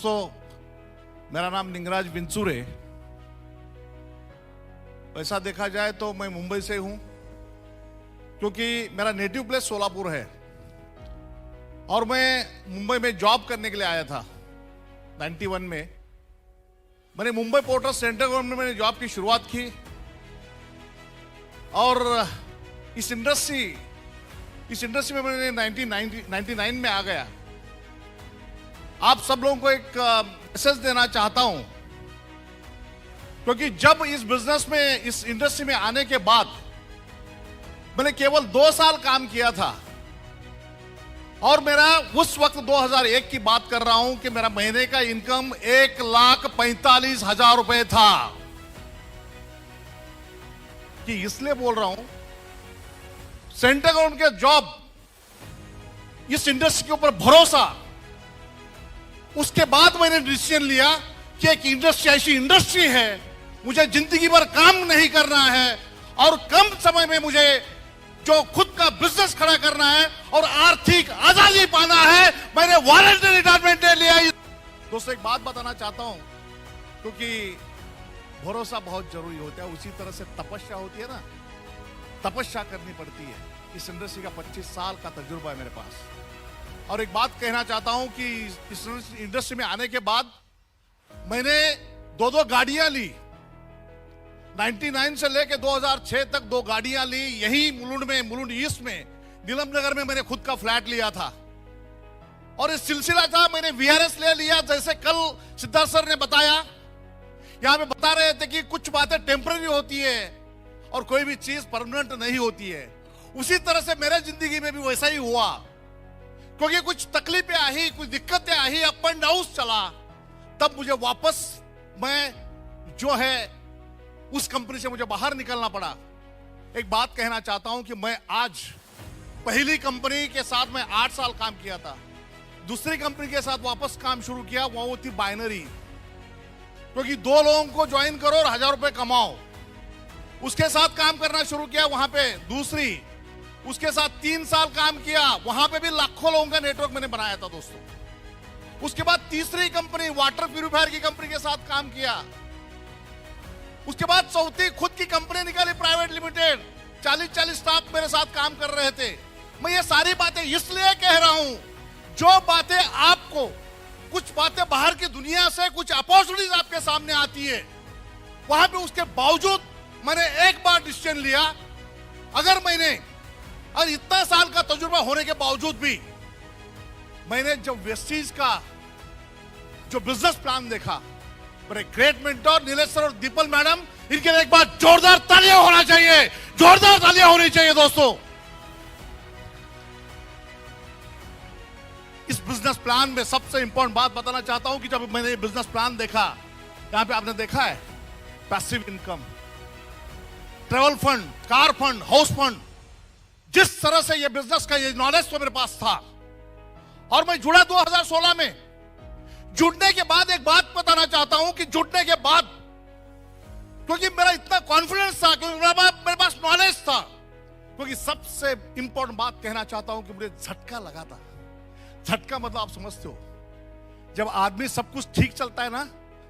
दोस्तों, मेरा नाम निंगराज विंचूरे। वैसा देखा जाए तो मैं मुंबई से हूं, क्योंकि मेरा नेटिव प्लेस सोलापुर है और मैं मुंबई में जॉब करने के लिए आया था 91 में। मैंने Mumbai port trust central government में जॉब की शुरुआत की और इस इंडस्ट्री में मैंने 1999 में आ गया। आप सब लोगों को एक मैसेज देना चाहता हूं, क्योंकि जब इस बिजनेस में, इस इंडस्ट्री में आने के बाद मैंने केवल 2 साल काम किया था और मेरा उस वक्त 2001 की बात कर रहा हूं कि मेरा महीने का इनकम 1,45,000 रुपए था। कि इसलिए बोल रहा हूं, सेंट्रल गवर्नमेंट के जॉब, इस इंडस्ट्री के ऊपर भरोसा, उसके बाद मैंने डिसीजन लिया कि एक इंडस्ट्री ऐसी इंडस्ट्री है, मुझे जिंदगी भर काम नहीं करना है और कम समय में मुझे जो खुद का बिजनेस खड़ा करना है और आर्थिक आजादी पाना है। मैंने वॉलंटरी रिटायरमेंट ले लिया। दोस्तों, एक बात बताना चाहता हूं, क्योंकि भरोसा बहुत जरूरी होता है, उसी तरह से तपस्या होती है ना, तपस्या करनी पड़ती है। इस इंडस्ट्री का 25 साल का तजुर्बा है मेरे पास। और एक बात कहना चाहता हूं कि इस इंडस्ट्री में आने के बाद मैंने 2 गाड़ियां ली। 99 से लेकर 2006 तक 2 गाड़ियां ली। यही मुलुंड ईस्ट में, नीलम नगर में मैंने खुद का फ्लैट लिया था और इस सिलसिला था। मैंने वीआरएस ले लिया, जैसे कल सिद्धार्थ सर ने बताया। यहां पे बता रहे थे कि कुछ बातें टेम्पररी होती है और कोई भी चीज परमानेंट नहीं होती है। उसी तरह से मेरे जिंदगी में भी वैसा ही हुआ, क्योंकि कुछ तकलीफें आई, कुछ दिक्कतें आई, अप एंड डाउन चला। तब मुझे वापस, मैं जो है उस कंपनी से मुझे बाहर निकलना पड़ा। एक बात कहना चाहता हूं कि मैं आज, पहली कंपनी के साथ मैं 8 साल काम किया था, दूसरी कंपनी के साथ वापस काम शुरू किया, वो थी बाइनरी। क्योंकि 2 लोगों को ज्वाइन करो और 1000 रुपए कमाओ, उसके साथ काम करना शुरू किया। वहां पे दूसरी, उसके साथ 3 साल काम किया, वहां पे भी लाखों लोगों का नेटवर्क मैंने बनाया था दोस्तों। उसके बाद तीसरी कंपनी, वाटर प्यूरिफायर की कंपनी के साथ काम किया। उसके बाद चौथी खुद की कंपनी निकाली, प्राइवेट लिमिटेड। 40 स्टाफ मेरे साथ काम कर रहे थे। मैं ये सारी बातें इसलिए कह रहा हूं, जो बातें आपको, कुछ बातें बाहर की दुनिया से, कुछ अपॉर्चुनिटीज आपके सामने आती है, वहां पे उसके बावजूद मैंने एक बार डिसीजन लिया। अगर मैंने, और इतना साल का तजुर्बा होने के बावजूद भी, मैंने जब वेस्टीज का जो बिजनेस प्लान देखा, मेरे ग्रेट मेंटर नीलेश सर और दीपल मैडम, इनके लिए एक बार जोरदार तालियां होना चाहिए, जोरदार तालियां होनी चाहिए दोस्तों। इस बिजनेस प्लान में सबसे इंपॉर्टेंट बात बताना चाहता हूं कि जब मैंने ये बिजनेस प्लान देखा, यहां पे आपने देखा है passive income, travel fund, car fund, house fund. जिस तरह से ये बिजनेस का ये नॉलेज तो मेरे पास था और मैं जुड़ा 2016 में। जुड़ने के बाद एक बात बताना चाहता हूं कि जुड़ने के बाद, क्योंकि मेरा इतना कॉन्फिडेंस था, क्योंकि मेरे पास नॉलेज था, क्योंकि सबसे इंपॉर्टेंट बात कहना चाहता हूं कि मुझे झटका लगा था। झटका मतलब आप समझते हो, जब आदमी सब कुछ ठीक चलता है ना,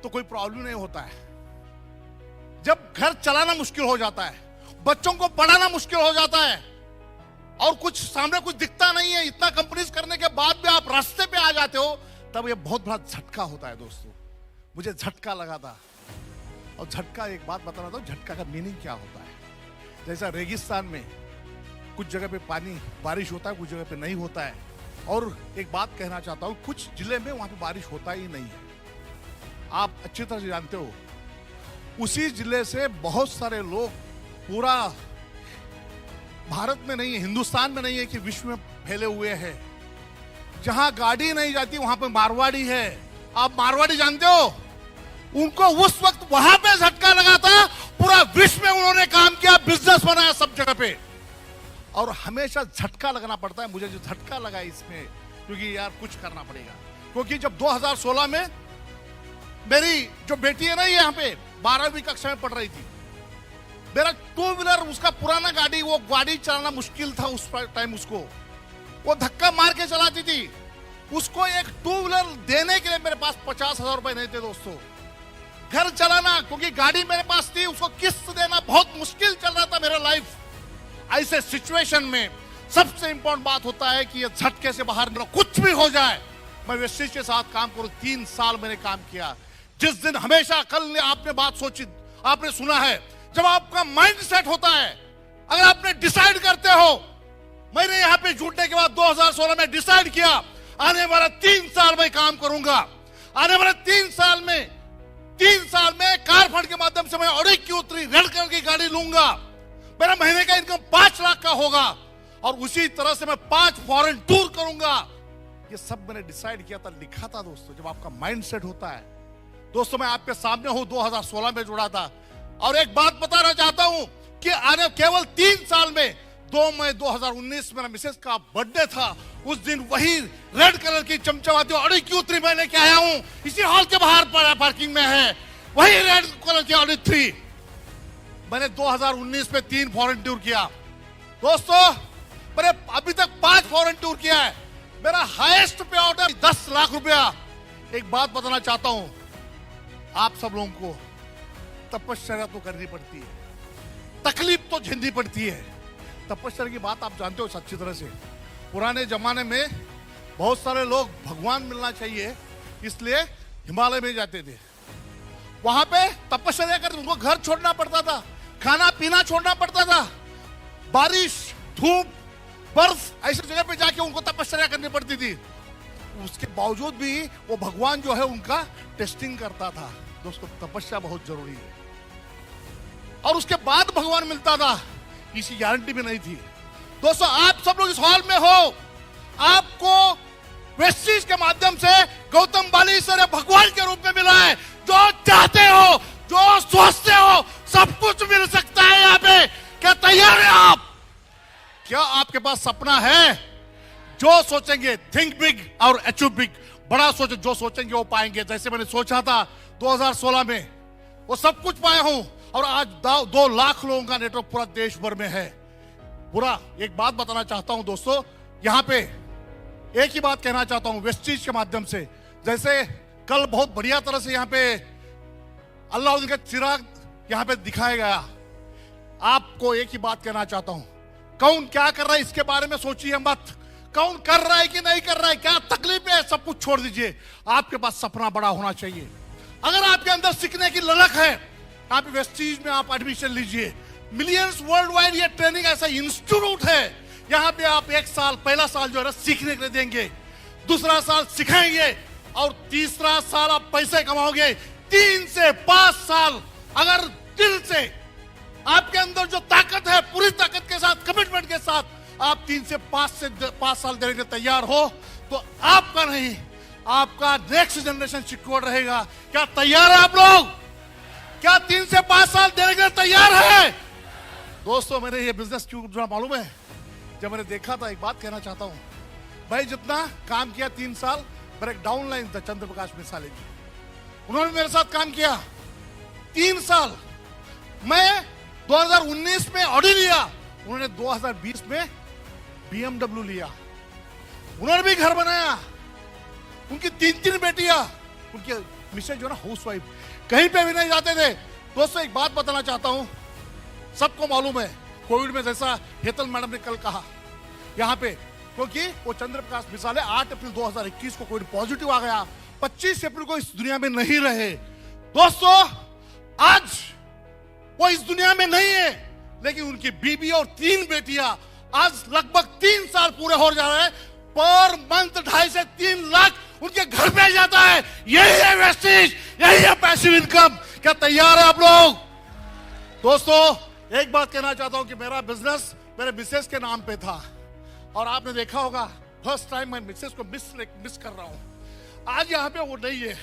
तो कोई प्रॉब्लम नहीं होता है। जब घर चलाना मुश्किल हो जाता है, बच्चों को पढ़ाना मुश्किल हो जाता है और कुछ सामने कुछ दिखता नहीं है, इतना कंपनीज करने के बाद भी आप रास्ते पे आ जाते हो, तब ये बहुत बड़ा झटका होता है दोस्तों। मुझे झटका लगा था। और झटका, एक बात बताना था, झटका का मीनिंग क्या होता है। जैसा रेगिस्तान में कुछ जगह पे पानी, बारिश होता है, कुछ जगह पे नहीं होता है। और एक बात कहना चाहता हूं, कुछ जिले में वहां पे बारिश होता ही नहीं है, आप अच्छी तरह से जानते हो। उसी जिले से बहुत सारे लोग पूरा भारत में नहीं है, हिंदुस्तान में नहीं है कि विश्व में फैले हुए हैं। जहां गाड़ी नहीं जाती वहां पे मारवाड़ी है। आप मारवाड़ी जानते हो, उनको उस वक्त वहां पे झटका लगा था। पूरा विश्व में उन्होंने काम किया, बिजनेस बनाया सब जगह पे। और हमेशा झटका लगना पड़ता है। मुझे जो झटका लगा इसमें, क्योंकि यार कुछ करना पड़ेगा। क्योंकि जब 2016 में मेरी जो बेटी है ना, यहाँ पे 12वीं कक्षा में पढ़ रही थी, मेरा 2 व्हीलर, उसका पुराना गाड़ी, वो गाड़ी चलाना मुश्किल था उस टाइम। उसको वो धक्का मार के चलाती थी। उसको एक टू व्हीलर देने के लिए मेरे पास 50,000 रुपए नहीं थे दोस्तों। घर चलाना, क्योंकि गाड़ी मेरे पास थी, उसको किस्त देना बहुत मुश्किल चल रहा था मेरा लाइफ। ऐसे सिचुएशन में सबसे इंपॉर्टेंट बात होता है कि ये झटके से बाहर निकलो, कुछ भी हो जाए मैं वेस्टिज के साथ काम करूं। 3 साल मैंने काम किया। जिस दिन हमेशा कल आपने बात सोची, आपने सुना है, जब आपका माइंड सेट होता है, अगर आपने डिसाइड करते हो, मैंने यहां पे जुड़ने के बाद 2016 में डिसाइड किया आने वाला 3 साल में काम करूंगा। आने वाले 3 साल में कार फंड के माध्यम से मैं ऑडी Q3 रेड कलर की गाड़ी लूंगा। मेरा महीने का इनकम 5 लाख का होगा और उसी तरह से मैं 5 फॉरेन टूर करूंगा। ये सब मैंने डिसाइड किया था, लिखा था दोस्तों। जब आपका माइंड सेट होता है दोस्तों, मैं आपके सामने हूं, 2016 में जुड़ा था। और एक बात बताना चाहता हूं कि आने केवल 3 साल में 2 मई 2019 मेरा मिसेस का बर्थडे था। उस दिन वही रेड कलर की चमचमाती ऑडी Q3 मैं लेके आया हूं। इसी हॉल के बाहर पार्किंग में है, वही रेड कलर की ऑडी 3। मैंने 2019 में 3 फॉरेन टूर किया दोस्तों। मैंने अभी तक 5 फॉरेन टूर किया है। मेरा हाईएस्ट पे आउट है 10 लाख रुपया। एक बात बताना चाहता हूं आप सब लोगों को, तपस्या तो करनी पड़ती है, तकलीफ तो झेलनी पड़ती है। तपस्या की बात आप जानते हो अच्छी तरह से। पुराने जमाने में बहुत सारे लोग भगवान मिलना चाहिए इसलिए हिमालय में जाते थे। वहां पे तपस्या करते, उनको घर छोड़ना पड़ता था, खाना पीना छोड़ना पड़ता था, बारिश, धूप, बर्फ ऐसी जगह पे जाके उनको तपस्या करनी पड़ती थी। उसके बावजूद भी वो भगवान जो है उनका टेस्टिंग करता था। दोस्तों तपस्या बहुत जरूरी है और उसके बाद भगवान मिलता था, इसी गारंटी भी नहीं थी। दोस्तों आप सब लोग इस हॉल में हो, आपको वेस्टिज के माध्यम से गौतम बालेश्वर भगवान के रूप में मिला है। जो चाहते हो, जो सोचते हो, सब कुछ मिल सकता है यहाँ पे। क्या तैयार है आप? क्या आपके पास सपना है? जो सोचेंगे, थिंक बिग और अचीव बिग। बड़ा सोचे, जो सोचेंगे वो पाएंगे। जैसे मैंने सोचा था 2016 में, वो सब कुछ पाया हूं और आज 2 लाख लोगों का नेटवर्क पूरा देश भर में है। पूरा एक बात बताना चाहता हूं दोस्तों, यहां पे एक ही बात कहना चाहता हूं वेस्टिज के माध्यम से। जैसे कल बहुत बढ़िया तरह से यहां पे अल्लाउद्दीन का चिराग यहां पे दिखाया गया। आपको एक ही बात कहना चाहता हूं, कौन क्या कर रहा है इसके बारे में सोचिए मत। कौन कर रहा है कि नहीं कर रहा है, क्या तकलीफ है, सब कुछ छोड़ दीजिए। आपके पास सपना बड़ा होना चाहिए। अगर आपके अंदर सीखने की ललक है, आप वेस्टिज में आप एडमिशन लीजिए। मिलियंस वर्ल्ड वाइड ये ट्रेनिंग ऐसा इंस्टीट्यूट है, यहां पे आप 1 साल, पहला साल जो है सीखने के लिए देंगे, दूसरा साल सिखाएंगे और तीसरा साल आप पैसे कमाओगे। 3 से 5 साल अगर दिल से आपके अंदर जो ताकत है, पूरी ताकत के साथ, कमिटमेंट के साथ आप 3 से 5 साल देने के तैयार हो, तो आपका नहीं, आपका नेक्स्ट जनरेशन सिक्योर रहेगा। क्या तैयार है आप लोग? क्या 3 से 5 साल देने के लिए तैयार है? दोस्तों मैंने ये बिजनेस क्यों जुड़ा मालूम है? जब मैंने देखा था, एक बात कहना चाहता हूं भाई, जितना काम किया 3 साल, मेरा एक डाउनलाइन था चंद्र प्रकाश मिसाले जी, उन्होंने मेरे साथ काम किया 3 साल। मैं 2019 में ऑडी लिया, उन्होंने 2020 में BMW लिया। उन्होंने भी घर बनाया, उनकी 3 बेटियां, उनके मिसेज जो ना हाउस वाइफ, कहीं पे भी नहीं जाते थे। दोस्तों एक बात बताना चाहता हूं, सबको मालूम है कोविड में, जैसा हेतल मैडम ने कल कहा यहां पे, क्योंकि वो चंद्र प्रकाश मिसाले 8 अप्रैल 2021 को कोविड पॉजिटिव आ गया, 25 अप्रैल को इस दुनिया में नहीं रहे। दोस्तों आज वो इस दुनिया में नहीं है, लेकिन उनकी बीबी और 3 बेटियां आज लगभग 3 साल पूरे हो जा रहे हैं। पर मंथ 2.5 से 3 लाख उनके घर पे जाता है। यही है वेस्टिज, यही है पैसिव इनकम। क्या तैयार है आप लोग? दोस्तों एक बात कहना चाहता हूं कि मेरा बिजनेस मेरे मिसेस के नाम पे था और आपने देखा होगा फर्स्ट टाइम मैं मिसेस को मिस कर रहा हूं। आज यहाँ पे वो नहीं है,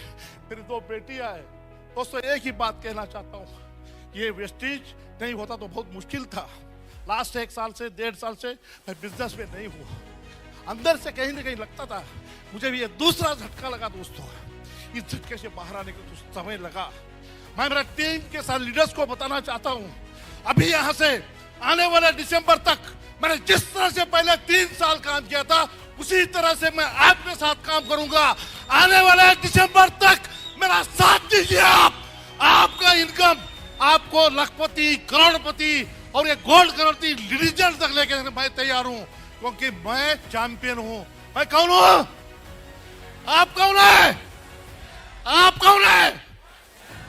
मेरी 2 बेटियां हैं। दोस्तों एक ही बात कहना चाहता हूं, ये वेस्टिज नहीं होता तो बहुत मुश्किल था। लास्ट 1 साल से 1.5 साल से मैं बिजनेस में नहीं हुआ। अंदर से कहीं ना कहीं लगता था मुझे भी ये दूसरा झटका लगा। दोस्तों इस झटके से बाहर आने को तो समय लगा। मैं मेरा टीम के साथ लीडर्स को बताना चाहता हूं, अभी यहां से आने वाले दिसंबर तक मैंने जिस तरह से पहले 3 साल काम किया था उसी तरह से मैं आपके साथ काम करूंगा। आने वाले दिसंबर तक मेरा साथ दीजिए आप। आपका इनकम आपको लखपति, करोड़पति और ये गोल्ड करोड़पति लीजेंड तक लेके मैं तैयार हूं, क्योंकि मैं चैंपियन हूं। मैं कौन हूं? आप कौन है? आप कौन है?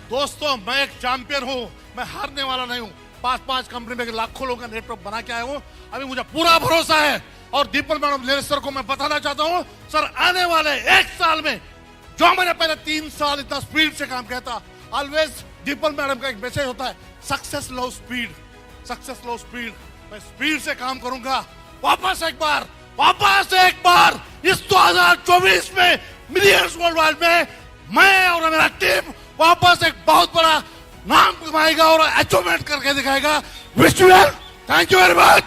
दोस्तों, मैं एक चैंपियन हूं, मैं हारने वाला नहीं हूं। 5-5 कंपनी में लाखों लोगों का नेटवर्क बना के आया हूं। अभी मुझे पूरा भरोसा है। और दीपल मैडम सर को मैं बताना चाहता हूं, सर आने वाले 1 साल में जो मैंने पहले 3 साल इतना स्पीड से काम किया था, ऑलवेज दीपल मैडम का एक मैसेज होता है, success love speed, success love speed. मैं स्पीड से काम करूंगा। वापस एक बार इस 2024 में मिलियंस वर्ल्ड वाइड में मैं और मेरा टीम वापस एक बहुत बड़ा नाम कमाएगा और अचीवमेंट करके दिखाएगा। Wish you well, thank you very much.